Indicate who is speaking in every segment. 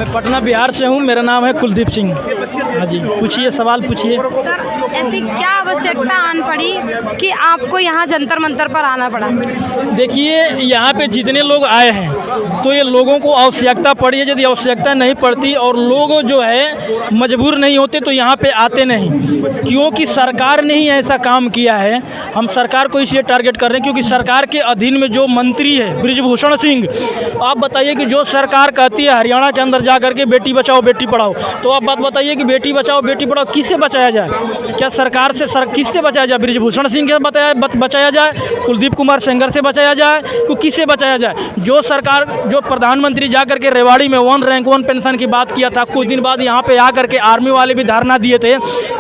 Speaker 1: मैं पटना बिहार से हूँ। मेरा नाम है कुलदीप सिंह। हाँ जी, पूछिए, सवाल पूछिए।
Speaker 2: सर, ऐसी क्या आवश्यकता आन पड़ी कि आपको यहाँ जंतर मंतर पर आना पड़ा?
Speaker 1: देखिए, यहाँ पे जितने लोग आए हैं तो ये लोगों को आवश्यकता पड़ी है। यदि आवश्यकता नहीं पड़ती और लोग जो है मजबूर नहीं होते तो यहाँ पे आते नहीं, क्योंकि सरकार ने ही ऐसा काम किया है। हम सरकार को इसलिए टारगेट कर रहे हैं क्योंकि सरकार के अधीन में जो मंत्री है बृजभूषण सिंह, आप बताइए कि जो सरकार कहती है हरियाणा के अंदर जा करके बेटी बचाओ बेटी पढ़ाओ, तो आप बात बताइए कि बेटी बचाओ बेटी पढ़ाओ किससे बचाया जाए? क्या सरकार से किससे बचाया जाए? बृजभूषण सिंह से बचाया जाए, कुलदीप कुमार सेंगर से बचाया जाए, तो किससे बचाया जाए? जो सरकार, जो प्रधानमंत्री जा करके रेवाड़ी में 1 रैंक 1 पेंशन की बात किया था, कुछ दिन बाद यहाँ पे आ करके आर्मी वाले भी धरना दिए थे,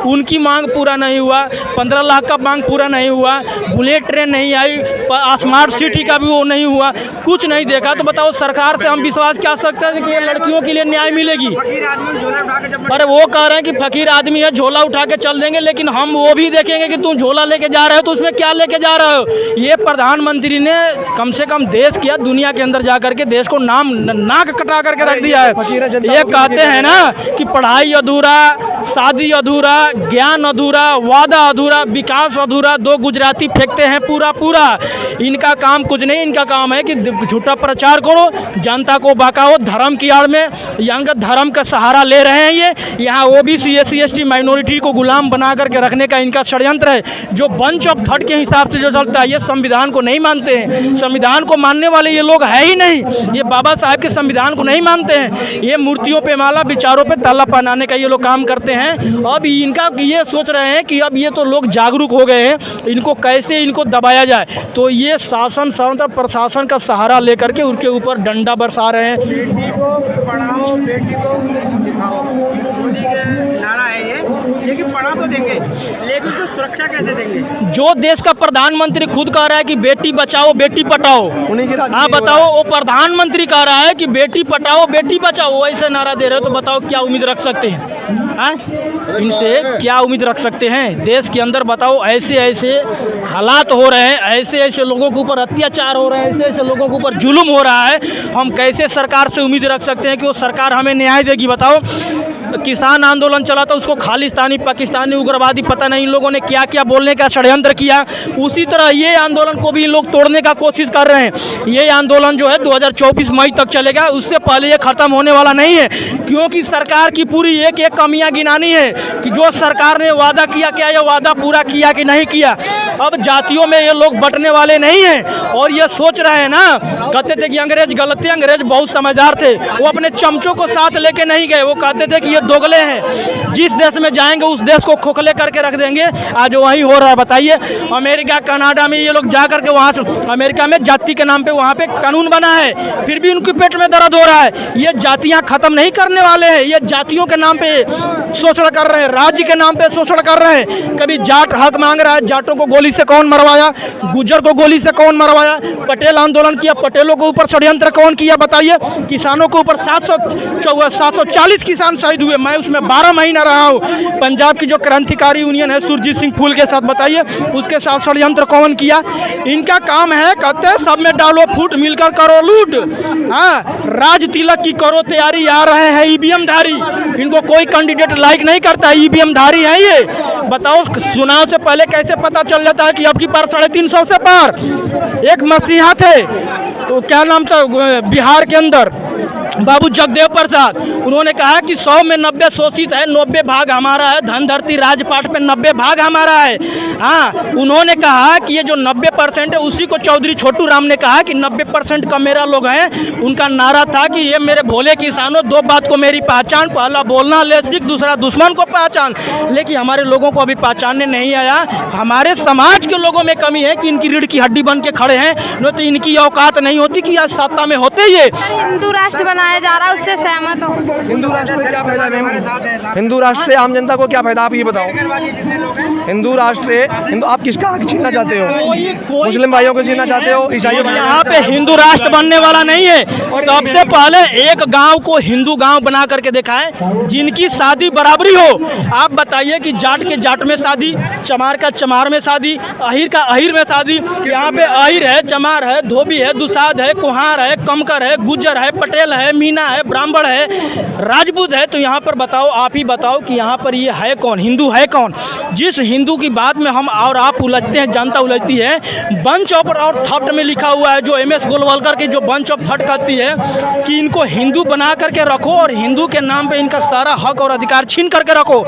Speaker 1: उनकी मांग पूरा नहीं हुआ। 15 लाख का मांग पूरा नहीं हुआ। बुलेट ट्रेन नहीं आई, स्मार्ट सिटी का भी वो नहीं हुआ, कुछ नहीं देखा। तो बताओ सरकार से हम विश्वास क्या सकते हैं कि ये लड़कियों के लिए न्याय मिलेगी? पर वो कह रहे हैं कि फकीर आदमी है, झोला उठा के चल देंगे, लेकिन हम वो भी देखेंगे कि तुम झोला लेके जा रहे हो तो उसमें क्या लेके जा रहे हो। ये प्रधानमंत्री ने कम से कम देश किया, दुनिया के अंदर जा करके देश को नाक कटा करके रख दिया है। ये कहते हैं ना कि पढ़ाई अधूरा, शादी अधूरा, ज्ञान अधूरा, वादा अधूरा, विकास अधूरा, 2 गुजराती फेंकते हैं पूरा पूरा। इनका काम कुछ नहीं, इनका काम है कि झूठा प्रचार करो, जनता को बहकाओ, धर्म की आड़ में यंग धर्म का सहारा ले रहे हैं। ये यहाँ ओबीसी SC ST माइनॉरिटी को गुलाम बना करके रखने का इनका षड्यंत्र है, जो बंच ऑफ थर्ड के हिसाब से जो चलता है। ये संविधान को नहीं मानते हैं, संविधान को मानने वाले ये लोग है ही नहीं। ये बाबा साहब के संविधान को नहीं मानते हैं। ये मूर्तियों पे माला, विचारों पे ताला पहनाने का ये लोग काम करते हैं। अब इनका ये सोच रहे हैं कि अब ये तो लोग जागरूक हो गए हैं, इनको कैसे इनको दबाया जाए। तो ये शासन प्रशासन का सहारा लेकर के उनके ऊपर डंडा बरसा रहे हैं।
Speaker 3: बेटी को पढ़ाओ बेटी को दिखाओ, मोदी के नारा है ये कि पढ़ा तो देंगे लेकिन तो सुरक्षा कैसे देंगे?
Speaker 1: जो देश का प्रधानमंत्री खुद कह रहा है कि बेटी बचाओ बेटी पढ़ाओ, हाँ बताओ, वो प्रधानमंत्री कह रहा है कि बेटी पढ़ाओ बेटी बचाओ, ऐसे नारा दे रहे हो तो बताओ क्या उम्मीद रख सकते हैं? हाँ, इनसे क्या उम्मीद रख सकते हैं? देश के अंदर बताओ ऐसे ऐसे हालात हो रहे हैं, ऐसे ऐसे लोगों के ऊपर अत्याचार हो रहे हैं, ऐसे ऐसे लोगों के ऊपर जुल्म हो रहा है। हम कैसे सरकार से उम्मीद रख सकते हैं कि वो सरकार हमें न्याय देगी? बताओ, किसान आंदोलन चला था, उसको खालिस्तानी पाकिस्तानी उग्रवादी पता नहीं इन लोगों ने क्या क्या बोलने का षड्यंत्र किया। उसी तरह ये आंदोलन को भी इन लोग तोड़ने का कोशिश कर रहे हैं। ये आंदोलन जो है 2024 मई तक चलेगा, उससे पहले ये ख़त्म होने वाला नहीं है, क्योंकि सरकार की पूरी एक एक कमियां गिनानी है कि जो सरकार ने वादा किया, क्या ये वादा पूरा किया कि नहीं किया। अब जातियों में ये लोग बंटने वाले नहीं हैं और ये सोच रहे हैं ना, कहते थे कि अंग्रेज गलत थे, अंग्रेज बहुत समझदार थे, वो अपने चमचों को साथ लेके नहीं गए। वो कहते थे कि ये दोगले हैं, जिस देश में जाएंगे उस देश को खोखले करके रख देंगे। आज वही हो रहा है। बताइए, अमेरिका कनाडा में ये लोग जा करके वहाँ से, अमेरिका में जाति के नाम पे वहाँ पे कानून बना है, फिर भी उनके पेट में दर्द हो रहा है। ये जातियाँ खत्म नहीं करने वाले हैं, ये जातियों के नाम पे शोषण कर रहे हैं, राज्य के नाम पे शोषण कर रहे हैं। कभी जाट हक मांग रहा है, जाटों को गोली से कौन मरवाया? गुज्जर को गोली से कौन मरवाया? पटेल आंदोलन किया, पटेलों के ऊपर षड्यंत्र कौन किया? बताइए, किसानों के ऊपर 740 किसान शहीद हुए। मैं उसमें 12 महीना रहा हूँ। पंजाब की जो क्रांतिकारी यूनियन है सुरजीत सिंह फूल के साथ, बताइए उसके साथ षड्यंत्र कौन किया? इनका काम है, कहते हैं सब में डालो फूट, मिलकर करो लूट। हाँ, राज तिलक की करो तैयारी, आ रहे हैं EVM धारी। इनको कोई कैंडिडेट लाइक नहीं करता, EVM धारी है ये। बताओ, चुनाव से पहले कैसे पता चल जाता है कि अब की पार 350 से पार? एक मसीहा थे, तो क्या नाम था बिहार के अंदर, बाबू जगदेव प्रसाद, उन्होंने कहा कि 100 में 90 शोषित है, 90 भाग हमारा है, धन धरती राजपाट पे 90 भाग हमारा है। हाँ, उन्होंने कहा कि ये जो 90% है उसी को चौधरी छोटू राम ने कहा कि 90% का मेरा लोग है। उनका नारा था कि ये मेरे भोले किसानों, 2 बात को मेरी पहचान, पहला बोलना ले सीख, दूसरा दुश्मन को पहचान। लेकिन हमारे लोगों को अभी पहचानने नहीं आया। हमारे समाज के लोगों में कमी है कि इनकी रीढ़ की हड्डी बन के खड़े हैं, नहीं तो इनकी औकात नहीं होती कि आज सत्ता में होते। ये
Speaker 2: हिंदू राष्ट्र बनाया जा रहा है, उससे सहमत हो?
Speaker 3: हिंदू राष्ट्र से क्या फायदा है? हिंदू राष्ट्र से आम जनता को क्या फायदा, आप ये बताओ? हिंदू राष्ट्र से आप किसका हक छीनना चाहते हो? मुस्लिम भाइयों को छीनना चाहते हो? ईसाइयों?
Speaker 1: यहाँ पे हिंदू राष्ट्र बनने वाला नहीं है। सबसे पहले एक गांव को हिंदू गांव बना करके दिखाएं, जिनकी शादी बराबरी हो। आप बताइए कि जाट के जाट में शादी, चमार का चमार में शादी, अहिर का अहिर में शादी। यहाँ पे अहिर है, चमार है, धोबी है, दुसाध है, कुहार है, कमकर है, गुज्जर है, पटेल है, है, मीना है, ब्राह्मण है, राजपूत है, तो यहाँ पर बताओ, आप ही बताओ कि यहाँ पर ये है कौन, हिंदू है कौन? जिस हिंदू की बात में हम और आप उलझते हैं, जनता उलझती है, बंच ऑफ और थर्ड में लिखा हुआ है, जो MS गोलवलकर की जो बंच ऑफ थर्ड कहती है कि इनको हिंदू बना करके रखो और हिंदू के नाम पे इनका सारा हक और अधिकार छीन करके रखो।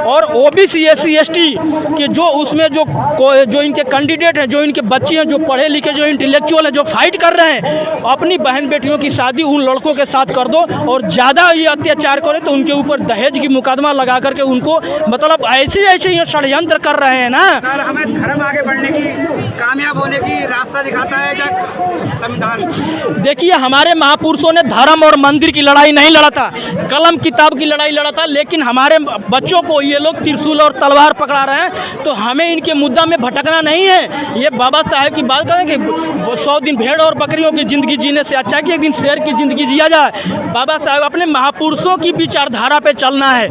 Speaker 1: और OBC SC ST के जो उसमें जो इनके कैंडिडेट हैं, जो इनके बच्चे हैं, जो पढ़े लिखे, जो इंटेलेक्चुअल हैं, जो फाइट कर रहे हैं, अपनी बहन बेटियों की शादी उन लड़कों के साथ कर दो, और ज़्यादा ये अत्याचार करे तो उनके ऊपर दहेज की मुकदमा लगा करके उनको, मतलब ऐसे ये षड्यंत्र कर रहे हैं ना।
Speaker 4: हमें धर्म आगे बढ़ने की, कामयाब होने की रास्ता दिखाता है या संविधान?
Speaker 1: देखिए, हमारे महापुरुषों ने धर्म और मंदिर की लड़ाई नहीं लड़ा था, कलम किताब की लड़ाई लड़ा था, लेकिन हमारे बच्चों को ये लोग त्रिशूल और तलवार पकड़ा रहे हैं, तो हमें इनके मुद्दा में भटकना नहीं है। ये बाबा साहेब की बात करें कि 100 दिन भेड़ और बकरियों की ज़िंदगी जीने से अच्छा कि एक दिन शेर की ज़िंदगी जिया जाए। बाबा साहेब अपने महापुरुषों की विचारधारा पे चलना है,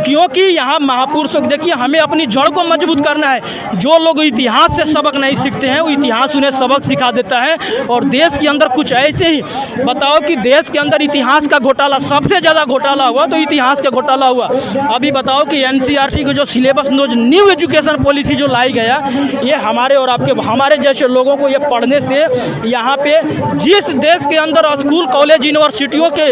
Speaker 1: क्योंकि यहाँ महापुरुषों, देखिए हमें अपनी जड़ को मजबूत करना है। जो लोग इतिहास से सबक नहीं सीखते हैं, वो इतिहास उन्हें सबक सिखा देता है। और देश के अंदर कुछ ऐसे ही बताओ कि देश के अंदर इतिहास का घोटाला, सबसे ज़्यादा घोटाला हुआ तो इतिहास का घोटाला हुआ। अभी बताओ कि NCERT को जो सिलेबस, न्यू एजुकेशन पॉलिसी जो लाई गया, ये हमारे और आपके, हमारे जैसे लोगों को ये पढ़ने से यहाँ पे जिस देश के अंदर स्कूल कॉलेज यूनिवर्सिटियों के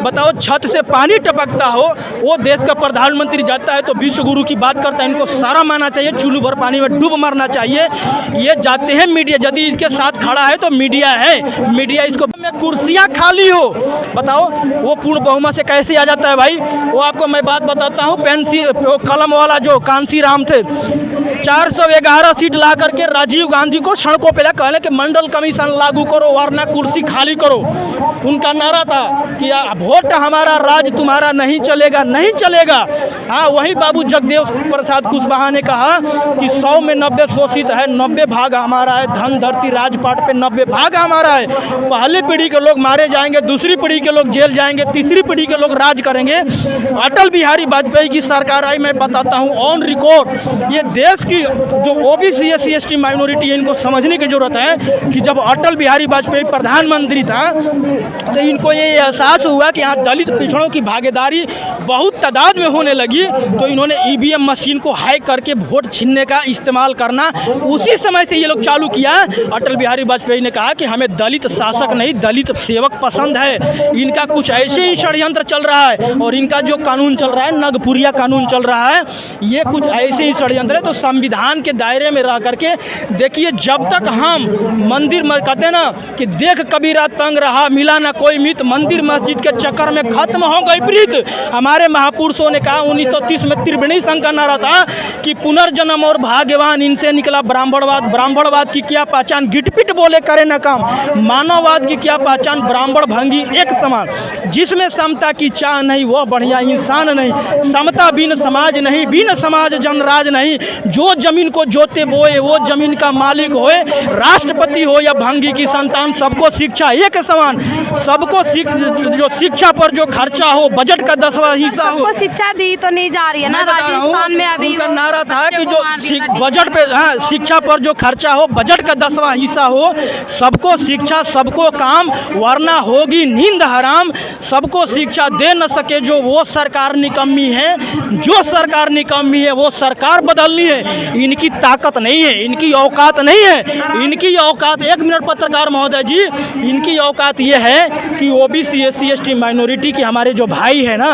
Speaker 1: बताओ छत से पानी टपकता हो, वो देश का प्रधानमंत्री जाता है तो विश्व गुरु की बात करता है। इनको सारा मानना चाहिए, चुल्लू भर पानी में डूब मरना चाहिए। ये जाते हैं मीडिया, यदि इसके साथ खड़ा है तो मीडिया है, मीडिया इसको में कुर्सियाँ खाली हो, बताओ वो पूर्ण बहुमत से कैसे आ जाता है भाई? वो आपको मैं बात बताता हूँ, पेंसिल कलम वाला जो कांसी राम थे, 411 सीट ला करके राजीव गांधी को सड़कों पे कहने कि मंडल कमीशन लागू करो वरना कुर्सी खाली करो। उनका नारा था कि वोट हमारा, राज तुम्हारा नहीं चलेगा, नहीं चलेगा। हाँ, वही बाबू जगदेव प्रसाद कुशवाहा ने कहा कि 100 में 90 शोषित है, 90 भाग हमारा है, धन धरती राजपाट पे 90 भाग हमारा है। पहली पीढ़ी के लोग मारे जाएंगे, दूसरी पीढ़ी के लोग जेल जाएंगे, तीसरी पीढ़ी के लोग राज करेंगे। अटल बिहारी वाजपेयी की सरकार आई, मैं बताता हूँ ऑन रिकॉर्ड, ये देश की जो OBC SC ST माइनॉरिटी है, इनको समझने की जरूरत है कि जब अटल बिहारी वाजपेयी प्रधानमंत्री था तो इनको ये एहसास हुआ कि यहाँ दलित पिछड़ों की भागीदारी बहुत तादाद में होने लगी, तो इन्होंने EVM मशीन को हैक करके वोट छीनने का इस्तेमाल करना उसी समय से ये लोग चालू किया। अटल बिहारी वाजपेयी ने कहा कि हमें दलित शासक नहीं, दलित सेवक पसंद है। इनका कुछ ऐसे ही षड्यंत्र चल रहा है, और इनका जो कानून चल रहा है, नगपुरिया कानून चल रहा है, ये कुछ ऐसे ही षड्यंत्र है। तो संविधान के दायरे में रह करके देखिए, जब तक हम मंदिर में कहते हैं ना कि देख कबीरा तंग रहा, मिला ना कोई मित, मंदिर मस्जिद के चक्कर में खत्म हो गई प्रीत। हमारे महापुरुषों ने कहा 1930 में त्रिवेणी संघ का नारा था कि पुनर्जन्म और भाग्यवान, इनसे निकला ब्राह्मणवाद। ब्राह्मणवाद की क्या पहचान, गिटपिट बोले करे न काम। मानववाद की क्या पहचान, ब्राह्मण भंगी एक समान। जिसमें समता की चाह नहीं वो बढ़िया इंसान नहीं, समता बिन समाज नहीं, बिन समाज जनराज नहीं। जो जमीन को जोते बोए वो जमीन का मालिक होए, राष्ट्रपति हो या भंगी की संतान, सबको शिक्षा एक समान। सबको जो शिक्षा पर जो खर्चा हो, बजट का 10वां हिस्सा हो।
Speaker 2: सबको शिक्षा दी तो नहीं जा रही है ना, राजस्थान में अभी
Speaker 1: उनका नारा था कि जो बजट पे, हाँ, शिक्षा पर जो खर्चा हो, बजट का 10वां हिस्सा हो। सबको शिक्षा, सबको काम, वरना होगी नींद हराम। सबको शिक्षा दे न सके जो, वो सरकार निकम्मी है। जो सरकार निकम्मी है वो सरकार बदलनी है। इनकी ताकत नहीं है, इनकी औकात नहीं है। इनकी औकात, एक मिनट पत्रकार महोदय जी, इनकी औकात ये है कि OBC SC ST माइनॉरिटी के हमारे जो भाई है ना,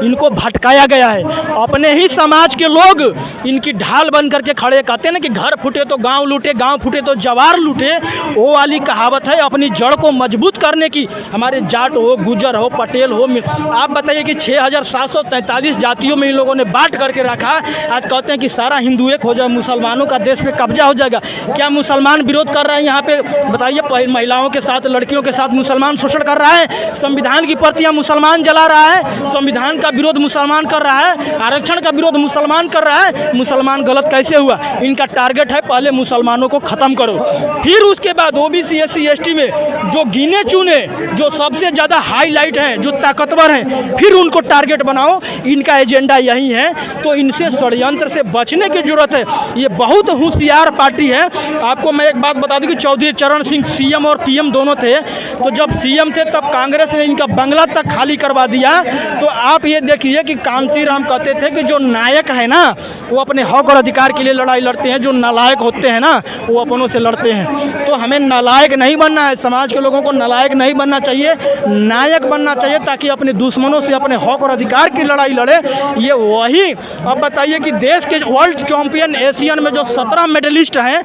Speaker 1: इनको भटकाया गया है। अपने ही समाज के लोग इनकी ढाल बन करके खड़े, कहते हैं ना कि घर फूटे तो गांव लूटे, गांव फूटे तो जवार लूटे। वो वाली कहावत है। अपनी जड़ को मजबूत करने की, हमारे जाट हो, गुजर हो, पटेल हो, आप बताइए कि 6743 जातियों में इन लोगों ने बांट करके रखा। आज कहते हैं कि सारा हिंदू एक हो जाए, मुसलमानों का देश पे कब्जा हो जाएगा। क्या मुसलमान विरोध कर रहे हैं यहाँ पे? बताइए, महिलाओं के साथ, लड़कियों के साथ मुसलमान शोषण कर रहा है। संविधान की प्रतियां मुसलमान जला रहा है। संविधान का विरोध मुसलमान कर रहा है। आरक्षण का विरोध मुसलमान कर रहा है। मुसलमान गलत कैसे हुआ? इनका टारगेट है पहले मुसलमानों को खत्म करो, फिर उसके बाद OBC SC ST में जो गिने चुने, जो सबसे ज़्यादा हाईलाइट हैं, जो ताकतवर हैं, फिर उनको टारगेट बनाओ। इनका एजेंडा यही है। तो इनसे षड्यंत्र से बचने की जरूरत है। ये बहुत होशियार पार्टी है। आपको मैं एक बात बता दूं कि चौधरी चरण सिंह CM और PM दोनों थे। तो जब CM थे तब कांग्रेस ने इनका बंगला तक खाली करवा दिया। तो आप ये देखिए कि कांसी राम कहते थे कि जो नायक है ना वो अपने हक और अधिकार के लिए लड़ाई लड़ते हैं, जो नालायक होते हैं ना वो अपनों से लड़ते हैं। तो हमें नालायक नहीं बनना है, समाज के लोगों को नालायक नहीं बनना चाहिए, नायक बनना चाहिए, ताकि अपने दुश्मनों से अपने हक और अधिकार की लड़ाई लड़े। ये वही, अब बताइए कि देश के वर्ल्ड चैंपियन एशियन में जो 17 मेडलिस्ट हैं,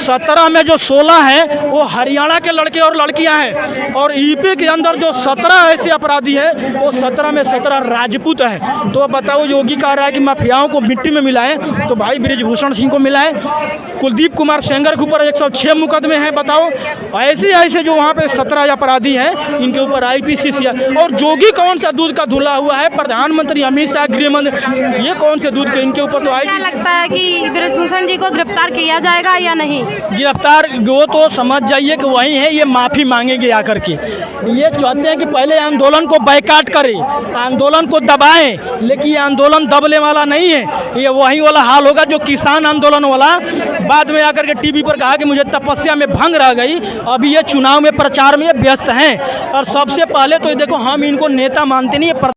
Speaker 1: 17 में जो 16 हैं वो हरियाणा के लड़के और लड़कियां हैं, और यूपी के अंदर जो 17 ऐसे अपराधी हैं वो 17 में 17 राजपूत हैं। तो अब बताओ, योगी कह रहा है कि माफियाओं को मिट्टी में मिलाएं, तो भाई बृजभूषण सिंह को मिलाएं। कुलदीप कुमार सेंगर के ऊपर 106 मुकदमे हैं। बताओ, ऐसे ऐसे जो वहाँ पे 17 अपराधी हैं इनके ऊपर IPC। और जोगी कौन सा दूध का धुला हुआ है, प्रधानमंत्री अमित शाह, गृह मंत्री, ये कौन से दूध के, इनके ऊपर तो
Speaker 2: क्या लगता है कि बृजभूषण जी को गिरफ्तार किया जाएगा या नहीं?
Speaker 1: गिरफ्तार वो तो समझ जाइए कि वही है, ये माफ़ी मांगेंगे आकर के। ये चाहते हैं कि पहले आंदोलन को बायकाट करें, आंदोलन को दबाएं, लेकिन ये आंदोलन दबने वाला नहीं है। ये वही वाला हाल होगा जो किसान आंदोलन वाला, बाद में आकर के टीवी पर कहा कि मुझे तपस्या में भंग रह गई। अभी ये चुनाव में प्रचार में व्यस्त हैं, और सबसे पहले तो ये देखो, हम इनको नेता मानते नहीं,